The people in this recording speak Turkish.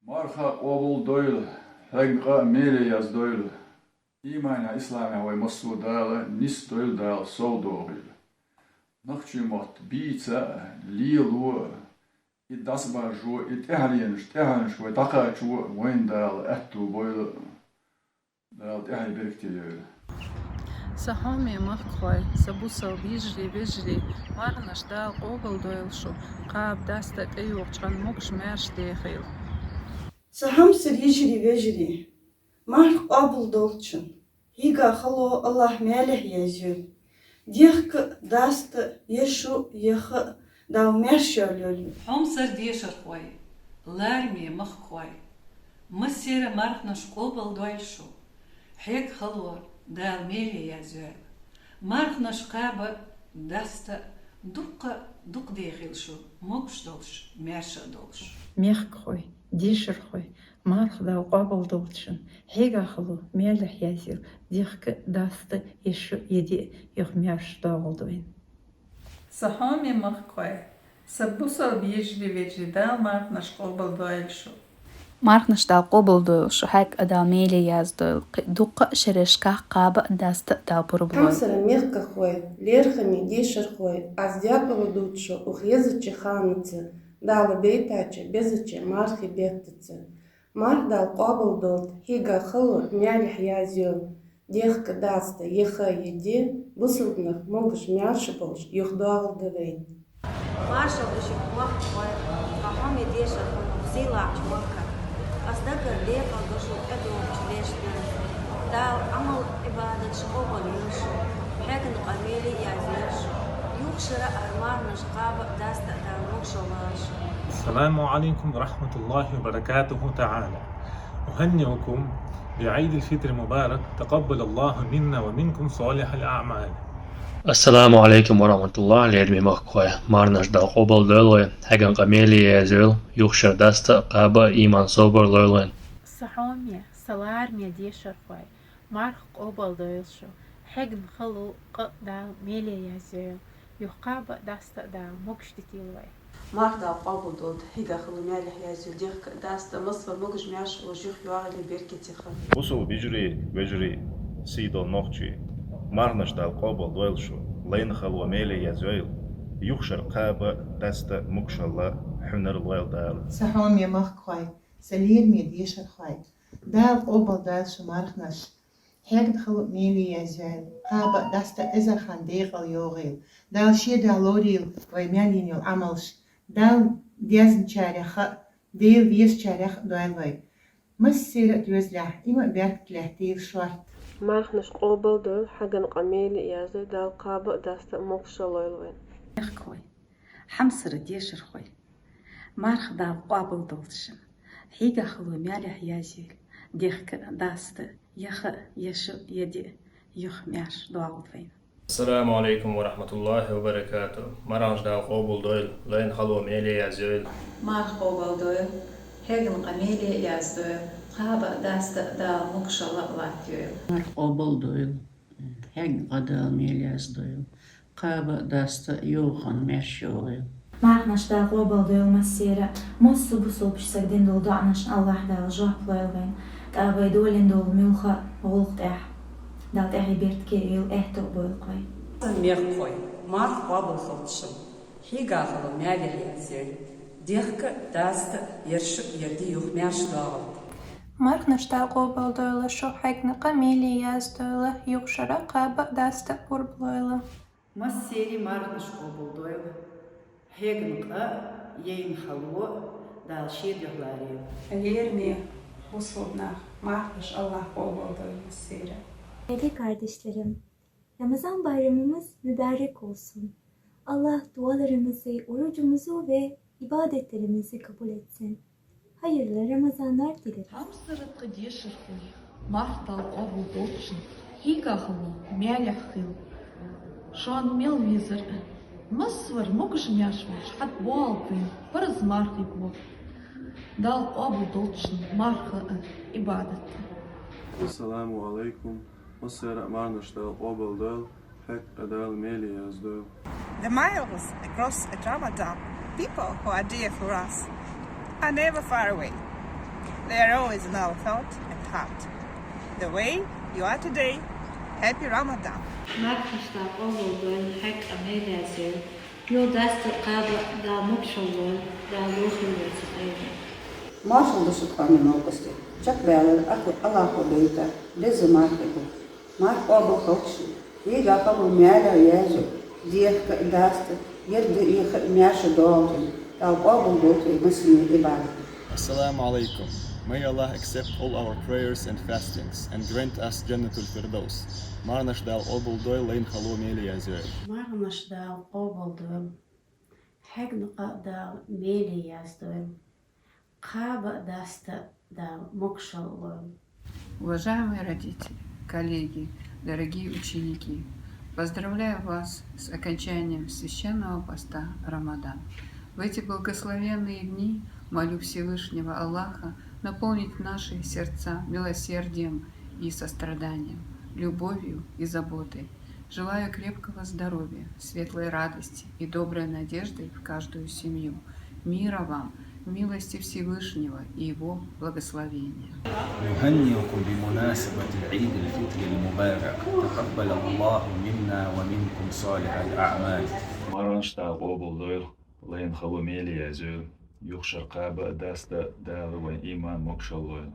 Marha obul doyul, hegqa mele yaz doyul. İmana İslam'a ve Masudala nis doyul dal sol doyul. Nakçumot biça lilu das barjo tehaliyenş ve takaçu wendal ettu boyul dal tehali berkteliyor. Сахами махкой, сабусал бижри, марнаш дал обал дойлшу, قاب دستت ايوق چان مكش مرش ديخيل. Saham sir yijri vejri, mahr qabul dolçun. Higa khalo Allah melih yazıyor. Diyek dast yeşu yekh dav merşölül. Homser diesher khoy, larmi mach khoy. Masir markhnash qobal doilshu. Hek khalo dal meli yazıyor. Markhnash qaba dast duk dekhilshu, moksh dolsh, mersha dolsh. Мехкхой, дишерхой, мархда قابل долчен, хегахлу, мелях язир, дихк дасты ешу еди юхмяш дağıldığın. Сахами махкой, сабусал бижри вежри дал марнаш قابل дойлшу. Marknash dal qobal doyl şu hak adal mele yaz doyl duqa şereshka qaba dasta dal purblol. Хамсара мягко хой, лерхами дишер хой, аздякало дучо, ухезачи ханицы, дала бейтачи, безачи мархи бектицы. Марх дал қобыл долт, хига хылу мялих язю, дехка даста еха еде, бусылднах могуш мяши болш, юхдуал девей. Маршал души мах хой, ахами дишер хой, сила чмака. أصدقر ليقا قشو أدو تليشنا داو عمل عبادة شقوبة يوشو حكن قميلي يعزيشو يوخشر أرمار نشقابة داستا داو مكشو ماشو. السلام عليكم ورحمة الله وبركاته تعالى. أهنئكم بعيد الفطر المبارك، تقبل الله منا ومنكم صالح الأعمال. Assalamu alaikum wa rahmatullah lermi mahkoy marnash dal qobal dolay hagan qameli yazul yukhshar dasta qaba iman sober loylen. Сахами, саларми дишерхой, марх قابل долчу, хегн хлу qdal mele yazıyor, yuqaba dasta da mokştitilvay. Marh dal qobal dolt, higa khlu malih yazul dikh dasta masfar mogsh mesh و jukh yuali berketikha. Usul bijri vejri sido noqchi. Marnash dal qobal doilshu, layn khalwa mele yazul, yukhshar qaba dasta mukshalla hunar loyal dal. Sahami mahkhoy, salir mi dishar khoy. Dal qobal dal shmarkhnash. Hegd khlu mele yazul, qaba dasta iza khandiqal yogil. Dal shi daloril vay melinil amalsh. Dal dezn charikha, deel vies charikh doilvay. Masir dwezlah ima berktleh deel shwart. Мархнаш قابل دول حقن قميل يازو دال قابة داستا مكشو لويلوين. Мехкой, хамсыр дишерхой, марх дал قابل долчен, хигахлу мялях язил, дихк дасты яха ешу еди юхмяш дağıldığın. السلام عليكم ورحمة الله وبركاته. مرانج دال قابل دويل لين خلو ميلي يزويل. Marh qobal doyl, hegn qameli yaz doyl, qaba dasta dal mukshalla latyoyl. Marh qobal doyl, hegn qadal melias doyl, qaba dasta yuqan mershyoyl. Marknash dal qobal doyl masira mosu busul pishsagdin dol da'nash Allah dal jahloyl tavay dolin dol milkha gulqtah dal tahi bertke yul ehto boyqay. Mekhoy, marh qobal kholshim, higa khlu malih yazul. ديخك داست يرشق يردي يخمياش داغل. Marknash dal qobal doyla şu hagn qameli yaz doyla yukhshara qaba dasta purbloyla. Masiri marknash qobal doyla, hegn qa yein khalwa dal shid yuhlari. Lermi usulna marknash Allah qobal doyla sira. Değerli kardeşlerim, Ramazan bayramımız mübarek olsun. Allah dualarımızı, orucumuzu ve ibadetlerimizi kabul etsin. Hayırlı Ramazanlar dilerim. Hamsırıqı dişirxil, marhdal qobul dolçun, higahlu, melyahxil. Şan mel vizir, masvar mokş myashmash, hat boalpin, parz marhi bo. Dal qobul dolçun, marhi ibadet. Assalamu alaikum. Masira marnash dal qobul dal, hek adal meli yazdal. The miles across Ramadan, people who are dear for us, are never far away. They are always in our thought and heart. The way you are today, happy Ramadan. Markasta qowldoyn hak ameelaasil yodasta qaaba da mukshawol da lookhilwetsaqayda. Marshal de Sukami Nokosti, Chuck Baller, Aku Alako Beta, Deze Markebo, Mark Obo Hoxi, Higa Habu Miala Yezu, Dieka Dasta, Yed Miasha Dalton, Al Obo Bote, Muslim Ibad. Assalamu alaikum. May Allah accept all our prayers and fastings and grant us Jannatul Firdaus. Marnash dal Obul Doyle Lane Halo Meli Yazir. Marnash dal Obul Doyle, Hagnaqa dal Meli Yazdoyle. Хаба даста да мокшал. Уважаемые родители, коллеги, дорогие ученики, поздравляю вас с окончанием священного поста Рамадан. В эти благословенные дни молю Всевышнего Аллаха наполнить наши сердца милосердием и состраданием, любовью и заботой. Желаю крепкого здоровья, светлой радости и доброй надежды в каждую семью. Мира вам, милости Всевышнего и Его благословения. نهنئكم بمناسبة العيد الفطر المبارك تقبل الله منا ومنكم صالح الأعمال. Maranşta qobuldoyl, layn xalomeli yazıl, yuxşar qaba dasta dalı ve iman mokşalloyl.